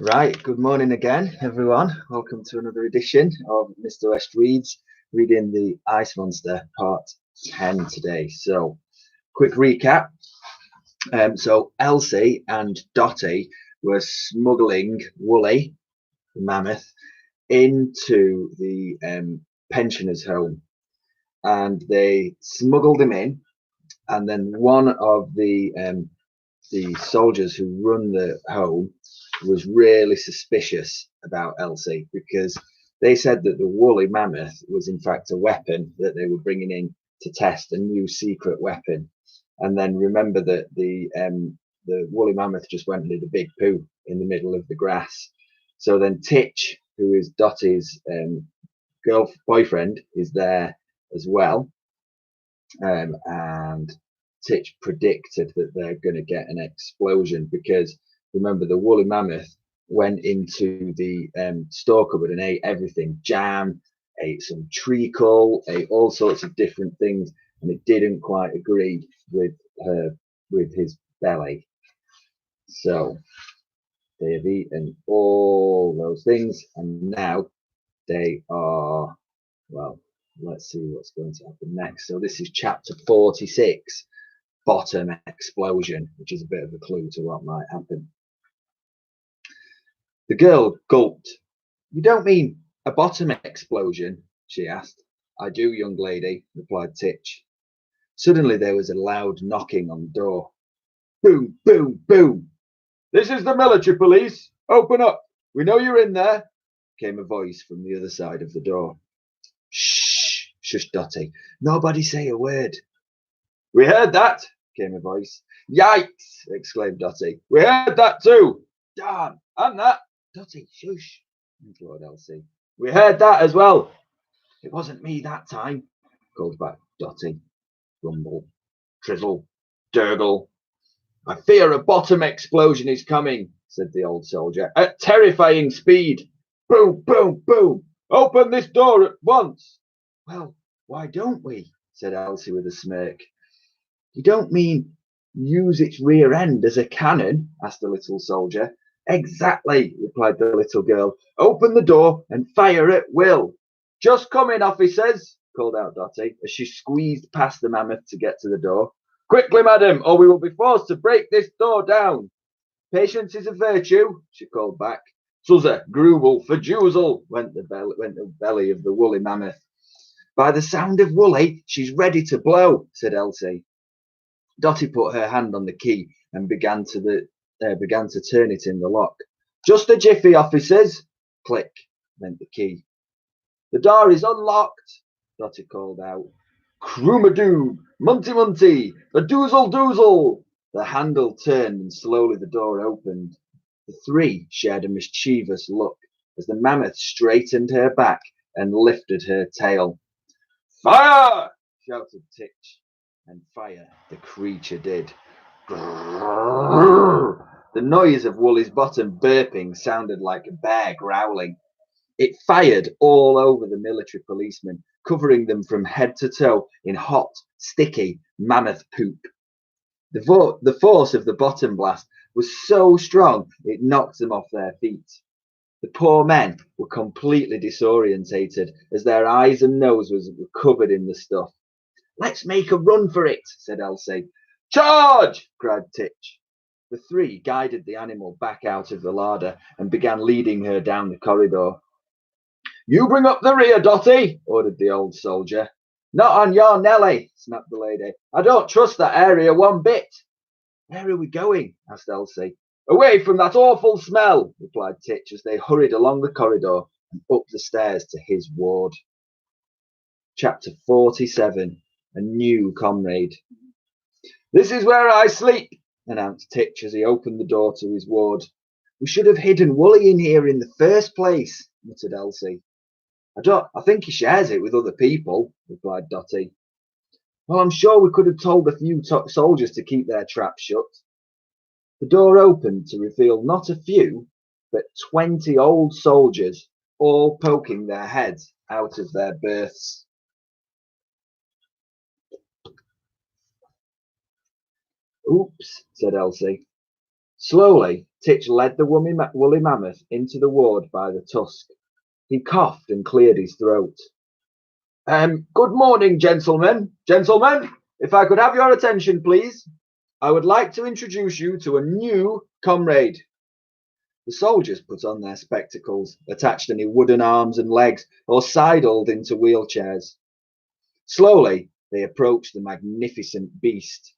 Right, good morning again, everyone. Welcome to another edition of Mr. West Reads, reading the Ice Monster Part 10 today. So, quick recap. So Elsie and Dottie were smuggling Wooly, the mammoth, into the pensioners' home, and they smuggled him in. And then one of the soldiers who run the home was really suspicious about Elsie because they said that the woolly mammoth was in fact a weapon that they were bringing in to test, a new secret weapon. And then remember that the woolly mammoth just went and did a big poo in the middle of the grass. So then Titch, who is Dottie's boyfriend, is there as well, and Titch predicted that they're going to get an explosion because remember the woolly mammoth went into the store cupboard and ate everything, jam, ate some treacle, ate all sorts of different things, and it didn't quite agree with his belly. So they have eaten all those things, and now they are, well, let's see what's going to happen next. So this is chapter 46, bottom explosion, which is a bit of a clue to what might happen. The girl gulped. You don't mean a bottom explosion? She asked. I do, young lady, replied Titch. Suddenly there was a loud knocking on the door. Boom, boom, boom. This is the military police. Open up. We know you're in there, came a voice from the other side of the door. Shh, shushed Dottie. Nobody say a word. We heard that, came a voice. Yikes, exclaimed Dottie. We heard that too. Darn, and that. Dottie, shush, implored Elsie. We heard that as well. It wasn't me that time, called back Dottie. Rumble, trizzle, durgle. I fear a bottom explosion is coming, said the old soldier, at terrifying speed. Boom, boom, boom. Open this door at once. Well, why don't we? Said Elsie with a smirk. You don't mean use its rear end as a cannon? Asked the little soldier. Exactly, replied the little girl. Open the door and fire at will. Just coming, officers, called out Dottie as she squeezed past the mammoth to get to the door. Quickly, madam, or we will be forced to break this door down. Patience is a virtue, she called back. Suzza, Grubel, Fajuzzel, went the belly of the woolly mammoth. By the sound of Woolly, she's ready to blow, said Elsie. Dottie put her hand on the key and began to turn it in the lock. Just a jiffy, officers. Click, went the key. The door is unlocked, Dottie called out. Croomadoo, Munty Munty, a doozle doozle. The handle turned and slowly the door opened. The three shared a mischievous look as the mammoth straightened her back and lifted her tail. Fire! Shouted Titch, and fire the creature did. The noise of Woolly's bottom burping sounded like a bear growling. It fired all over the military policemen, covering them from head to toe in hot, sticky mammoth poop. The force of the bottom blast was so strong it knocked them off their feet. The poor men were completely disorientated as their eyes and noses were covered in the stuff. Let's make a run for it, said Elsie. Charge! Cried Titch. The three guided the animal back out of the larder and began leading her down the corridor. You bring up the rear, Dottie, ordered the old soldier. Not on your Nelly, snapped the lady. I don't trust that area one bit. Where are we going? Asked Elsie. Away from that awful smell, replied Titch as they hurried along the corridor and up the stairs to his ward. Chapter 47, A New Comrade. This is where I sleep, announced Titch as he opened the door to his ward. We should have hidden Woolly in here in the first place, muttered Elsie. I think he shares it with other people, replied Dottie. Well, I'm sure we could have told a few soldiers to keep their traps shut. The door opened to reveal not a few, but 20 old soldiers, all poking their heads out of their berths. Oops, said Elsie. Slowly, Titch led the woolly mammoth into the ward by the tusk. He coughed and cleared his throat. Good morning, gentlemen. Gentlemen, if I could have your attention, please. I would like to introduce you to a new comrade. The soldiers put on their spectacles, attached any wooden arms and legs, or sidled into wheelchairs. Slowly, they approached the magnificent beast.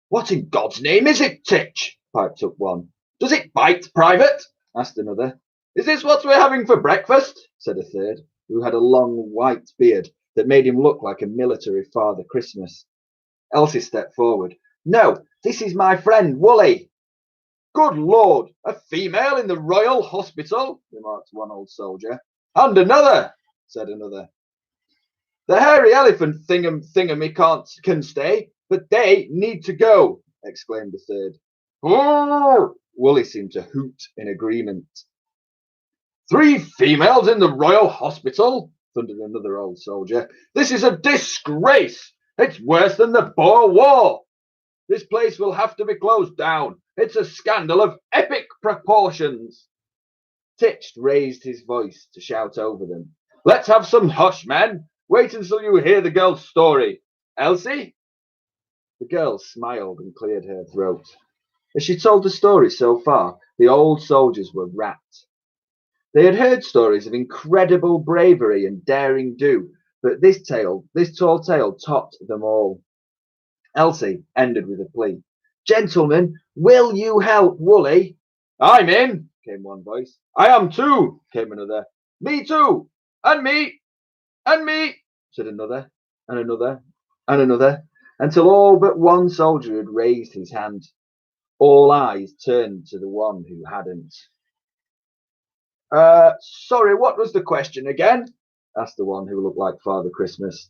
What in God's name is it, Titch? Piped up one. Does it bite, Private? Asked another. Is this what we're having for breakfast? Said a third, who had a long white beard that made him look like a military Father Christmas. Elsie stepped forward. No, this is my friend, Wooly. Good Lord, a female in the Royal Hospital, remarked one old soldier. And another, said another. The hairy elephant thingamy can stay, but they need to go, exclaimed the third. Oh! Wooly seemed to hoot in agreement. 3 females in the Royal Hospital, thundered another old soldier. This is a disgrace. It's worse than the Boer War. This place will have to be closed down. It's a scandal of epic proportions. Titch raised his voice to shout over them. Let's have some hush, men. Wait until you hear the girl's story. Elsie? The girl smiled and cleared her throat. As she told the story so far, the old soldiers were rapt. They had heard stories of incredible bravery and daring do, but this tall tale topped them all. Elsie ended with a plea. Gentlemen, will you help Wooly? I'm in, came one voice. I am too, came another. Me too, and me, said another, and another, and another, until all but one soldier had raised his hand. All eyes turned to the one who hadn't. Sorry, what was the question again? Asked the one who looked like Father Christmas.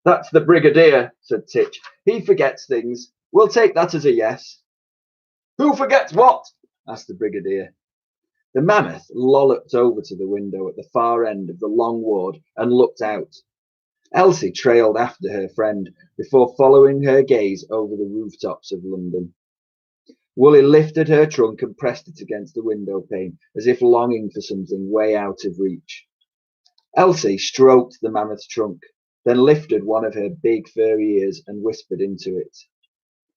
That's the Brigadier, said Titch. He forgets things. We'll take that as a yes. Who forgets what? Asked the Brigadier. The mammoth lolloped over to the window at the far end of the long ward and looked out. Elsie trailed after her friend before following her gaze over the rooftops of London. Wooly lifted her trunk and pressed it against the window pane, as if longing for something way out of reach. Elsie stroked the mammoth's trunk, then lifted one of her big furry ears and whispered into it.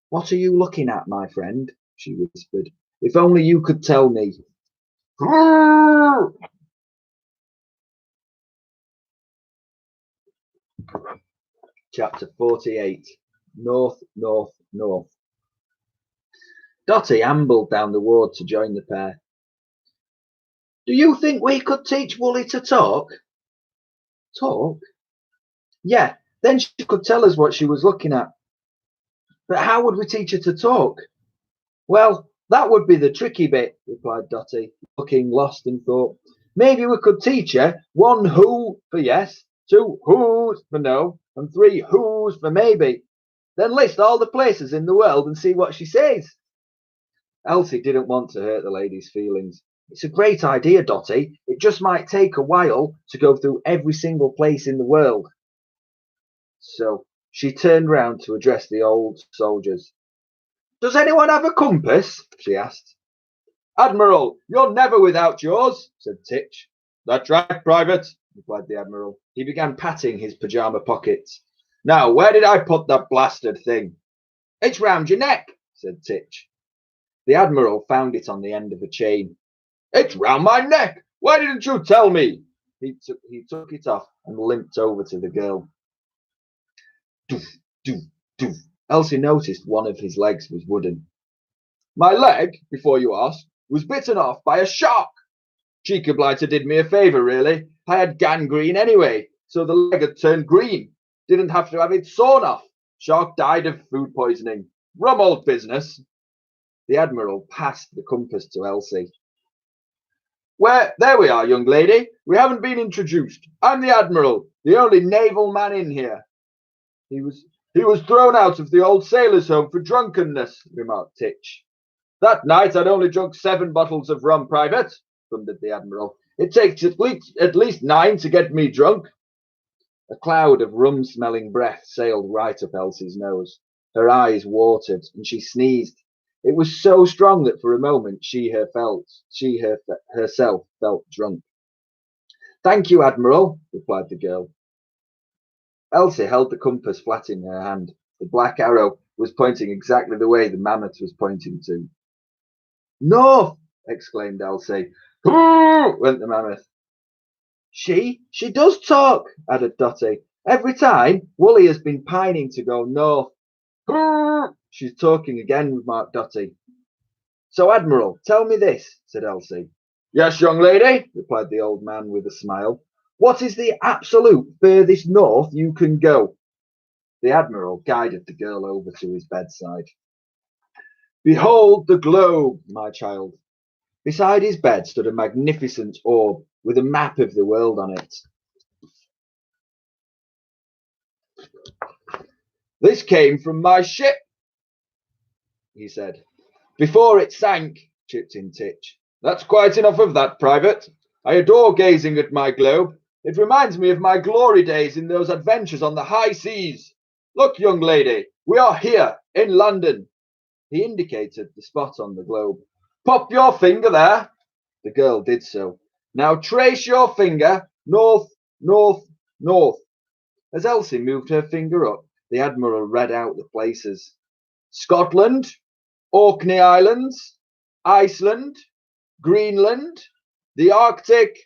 What are you looking at, my friend? She whispered. If only you could tell me. Chapter 48. North, North, North. Dotty ambled down the ward to join the pair. Do you think we could teach Wooly to talk? Talk? Yeah, then she could tell us what she was looking at. But how would we teach her to talk? Well, that would be the tricky bit, replied Dotty, looking lost in thought. Maybe we could teach her 1 who for yes, 2 who's for no, and 3 who's for maybe. Then list all the places in the world and see what she says. Elsie didn't want to hurt the lady's feelings. It's a great idea, Dotty. It just might take a while to go through every single place in the world. So she turned round to address the old soldiers. Does anyone have a compass? She asked. Admiral, you're never without yours, said Titch. That's right, Private, replied the Admiral. He began patting his pyjama pockets. Now, where did I put that blasted thing? It's round your neck, said Titch. The Admiral found it on the end of a chain. It's round my neck. Why didn't you tell me? He took it off and limped over to the girl. Doof, doof, doof. Elsie noticed one of his legs was wooden. My leg, before you ask, was bitten off by a shark. Cheeky blighter did me a favour, really. I had gangrene anyway, so the leg had turned green. Didn't have to have it sawn off. Shark died of food poisoning. Rum old business. The Admiral passed the compass to Elsie. There we are, young lady. We haven't been introduced. I'm the Admiral, the only naval man in here. He was thrown out of the old sailors' home for drunkenness, remarked Titch. That night I'd only drunk 7 bottles of rum, Private, thundered the Admiral. It takes at least 9 to get me drunk. A cloud of rum-smelling breath sailed right up Elsie's nose. Her eyes watered, and she sneezed. It was so strong that for a moment herself felt drunk. Thank you, Admiral, replied the girl. Elsie held the compass flat in her hand. The black arrow was pointing exactly the way the Mammoth was pointing to. North! Exclaimed Elsie. Went the Mammoth. She does talk, added Dotty. Every time, Wooly has been pining to go north. She's talking again, remarked Dotty. So, Admiral, tell me this, said Elsie. Yes, young lady, replied the old man with a smile. What is the absolute furthest north you can go? The Admiral guided the girl over to his bedside. Behold the globe, my child. Beside his bed stood a magnificent orb with a map of the world on it. This came from my ship, he said. Before it sank, chipped in Titch. That's quite enough of that, Private. I adore gazing at my globe. It reminds me of my glory days in those adventures on the high seas. Look, young lady, we are here in London. He indicated the spot on the globe. Pop your finger there. The girl did so. Now trace your finger north, north, north. As Elsie moved her finger up, the Admiral read out the places. Scotland, Orkney Islands, Iceland, Greenland, the Arctic,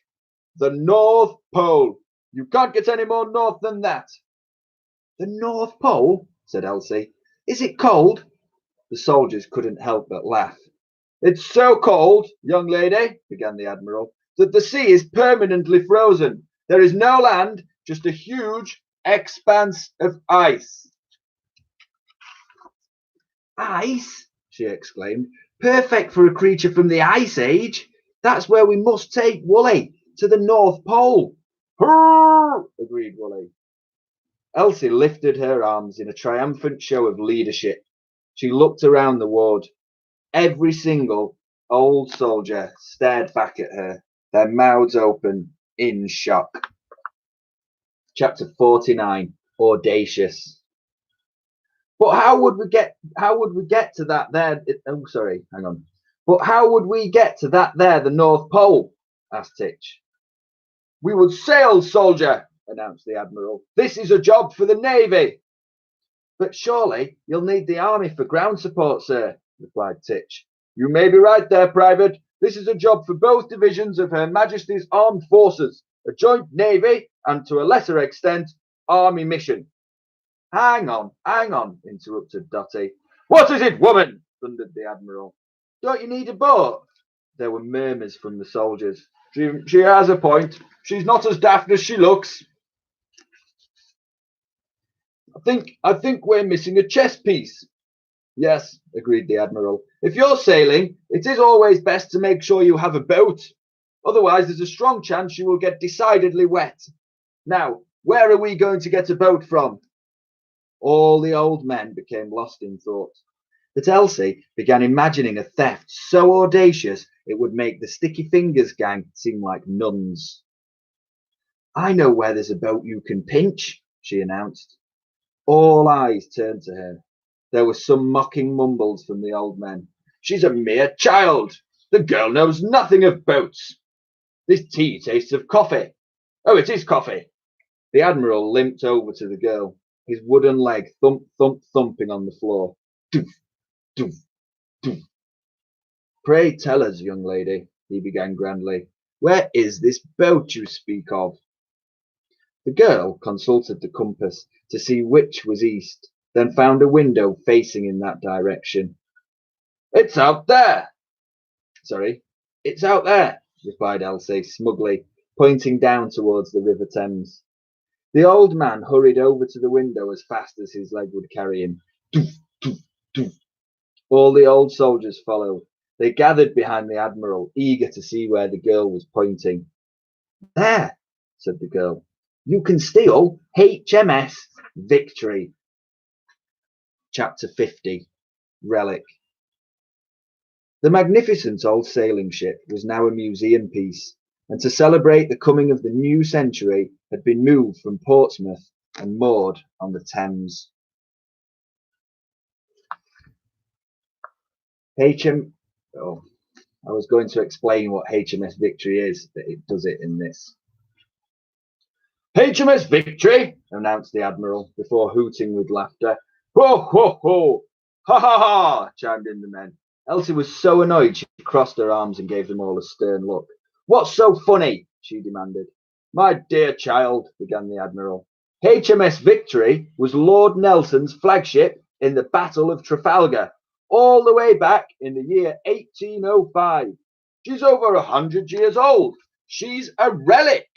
the North Pole. You can't get any more north than that. The North Pole, said Elsie. Is it cold? The soldiers couldn't help but laugh. It's so cold, young lady, began the Admiral, that the sea is permanently frozen. There is no land, just a huge expanse of ice. Ice? She exclaimed. Perfect for a creature from the Ice Age. That's where we must take Wooly, to the North Pole. Hurrah! Agreed Wooly. Elsie lifted her arms in a triumphant show of leadership. She looked around the ward. Every single old soldier stared back at her, their mouths open in shock. Chapter 49, Audacious. But how would we get to that there? Oh, sorry, hang on. But how would we get to that there, the North Pole? Asked Titch. We would sail, soldier, announced the Admiral. This is a job for the Navy. But surely you'll need the army for ground support, sir, replied Titch. You may be right there, Private. This is a job for both divisions of Her Majesty's Armed Forces, a joint Navy, and to a lesser extent, Army mission. Hang on, interrupted Dotty. What is it, woman? Thundered the Admiral. Don't you need a boat? There were murmurs from the soldiers. She has a point. She's not as daft as she looks. I think we're missing a chess piece. Yes, agreed the Admiral. If you're sailing, it is always best to make sure you have a boat. Otherwise, there's a strong chance you will get decidedly wet. Now, where are we going to get a boat from? All the old men became lost in thought. But Elsie began imagining a theft so audacious it would make the Sticky Fingers gang seem like nuns. I know where there's a boat you can pinch, she announced. All eyes turned to her. There were some mocking mumbles from the old men. She's a mere child. The girl knows nothing of boats. This tea tastes of coffee. Oh, it is coffee. The Admiral limped over to the girl, his wooden leg thumping on the floor. Doof, doof, doof. Pray tell us, young lady, he began grandly, where is this boat you speak of? The girl consulted the compass to see which was east, then found a window facing in that direction. It's out there. Sorry, it's out there, replied Elsie smugly, pointing down towards the River Thames. The old man hurried over to the window as fast as his leg would carry him. Doof, doof, doof. All the old soldiers followed. They gathered behind the Admiral, eager to see where the girl was pointing. There, said the girl. You can steal HMS Victory. Chapter 50, Relic. The magnificent old sailing ship was now a museum piece, and to celebrate the coming of the new century had been moved from Portsmouth and moored on the Thames. HM. Oh, I was going to explain what HMS Victory is, but it does it in this. HMS Victory, announced the Admiral before hooting with laughter. Ho, ho, ho! Ha, ha, ha! Chimed in the men. Elsie was so annoyed she crossed her arms and gave them all a stern look. What's so funny? She demanded. My dear child, began the Admiral. HMS Victory was Lord Nelson's flagship in the Battle of Trafalgar, all the way back in the year 1805. She's over 100 years old. She's a relic.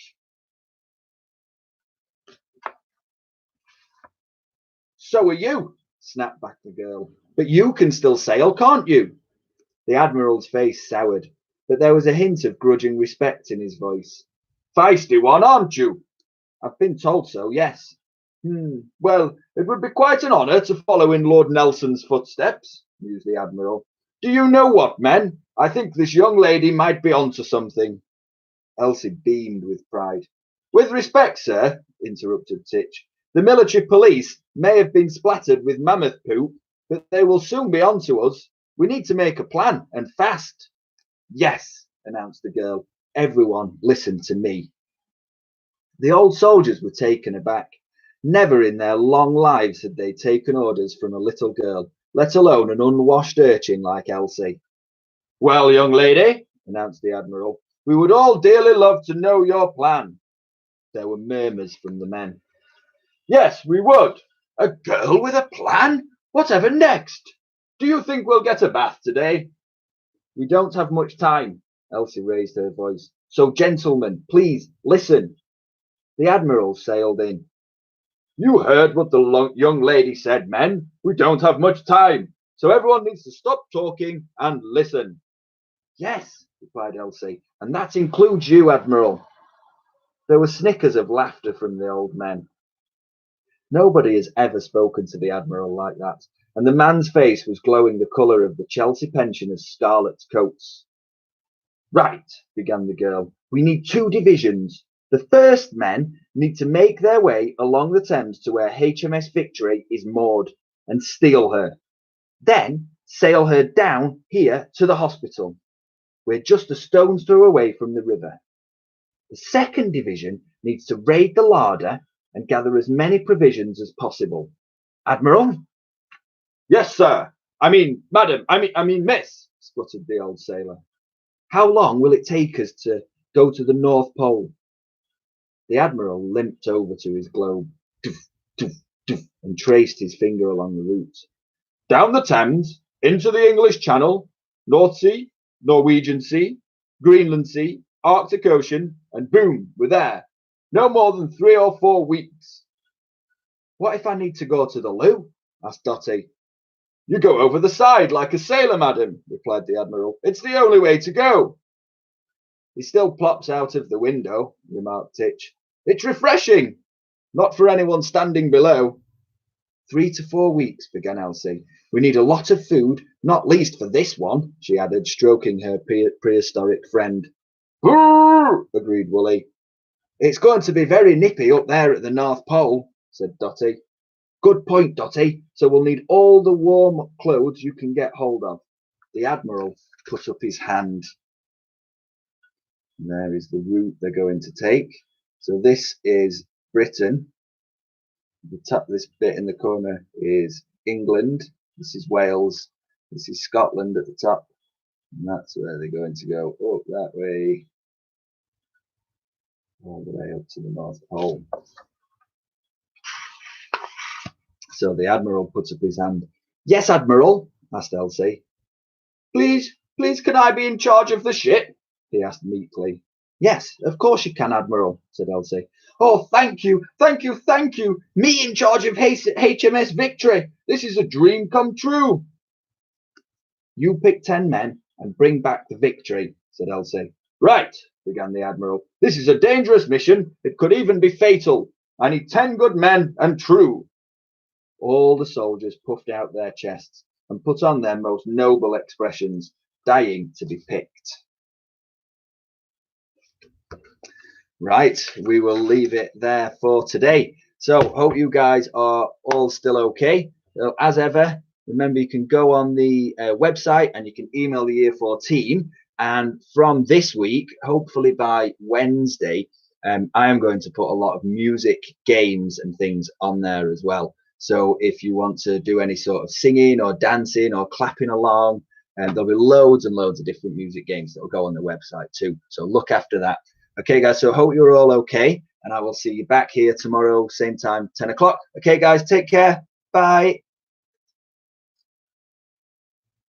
So are you, snapped back the girl. But you can still sail, can't you? The Admiral's face soured, but there was a hint of grudging respect in his voice. Feisty one, aren't you? I've been told so, yes. Well, it would be quite an honour to follow in Lord Nelson's footsteps, mused the Admiral. Do you know what, men? I think this young lady might be onto something. Elsie beamed with pride. With respect, sir, interrupted Titch, the military police may have been splattered with mammoth poop, but they will soon be on to us. We need to make a plan, and fast. Yes, announced the girl. Everyone listen to me. The old soldiers were taken aback. Never in their long lives had they taken orders from a little girl, let alone an unwashed urchin like Elsie. Well, young lady, announced the Admiral, we would all dearly love to know your plan. There were murmurs from the men. Yes, we would. A girl with a plan? Whatever next? Do you think we'll get a bath today? We don't have much time, Elsie raised her voice. So, gentlemen, please listen. The Admiral sailed in. You heard what the young lady said, men. We don't have much time. So everyone needs to stop talking and listen. Yes, replied Elsie, and that includes you, Admiral. There were snickers of laughter from the old men. Nobody has ever spoken to the Admiral like that, and the man's face was glowing the colour of the Chelsea pensioners' scarlet coats. Right, began the girl, we need 2 divisions. The first men need to make their way along the Thames to where HMS Victory is moored and steal her. Then sail her down here to the hospital. We're just a stone's throw away from the river. The second division needs to raid the larder and gather as many provisions as possible. Admiral? Yes, sir. Madam, miss, spluttered the old sailor. How long will it take us to go to the North Pole? The Admiral limped over to his globe and traced his finger along the route. Down the Thames, into the English Channel, North Sea, Norwegian Sea, Greenland Sea, Arctic Ocean, and boom, we're there. No more than 3 or 4 weeks. What if I need to go to the loo? Asked Dotty. You go over the side like a sailor, madam, replied the Admiral. It's the only way to go. He still plops out of the window, remarked Titch. It's refreshing. Not for anyone standing below. 3 to 4 weeks, began Elsie. We need a lot of food, not least for this one, she added, stroking her prehistoric friend. Hurr! Agreed Wooly. It's going to be very nippy up there at the North Pole, said Dotty. Good point, Dotty. So we'll need all the warm clothes you can get hold of. The Admiral put up his hand. And there is the route they're going to take. So this is Britain. The top, this bit in the corner is England. This is Wales. This is Scotland at the top. And that's where they're going to go up that way. All the way up to the North Pole. So the Admiral puts up his hand. Yes, Admiral, asked Elsie. Please, can I be in charge of the ship? He asked meekly. Yes, of course you can, Admiral, said Elsie. Oh, thank you. Me in charge of HMS Victory. This is a dream come true. You pick 10 men and bring back the Victory, said Elsie. Right, began the Admiral. This is a dangerous mission. It could even be fatal. I need 10 good men and true. All the soldiers puffed out their chests and put on their most noble expressions, dying to be picked. Right, we will leave it there for today. So, hope you guys are all still okay. So, as ever, remember you can go on the website and you can email the Year 4 team. And from this week, hopefully by Wednesday, I am going to put a lot of music, games and things on there as well. So if you want to do any sort of singing or dancing or clapping along, there'll be loads and loads of different music games that will go on the website too. So look after that. Okay, guys, so hope you're all okay. And I will see you back here tomorrow, same time, 10 o'clock. Okay, guys, take care. Bye.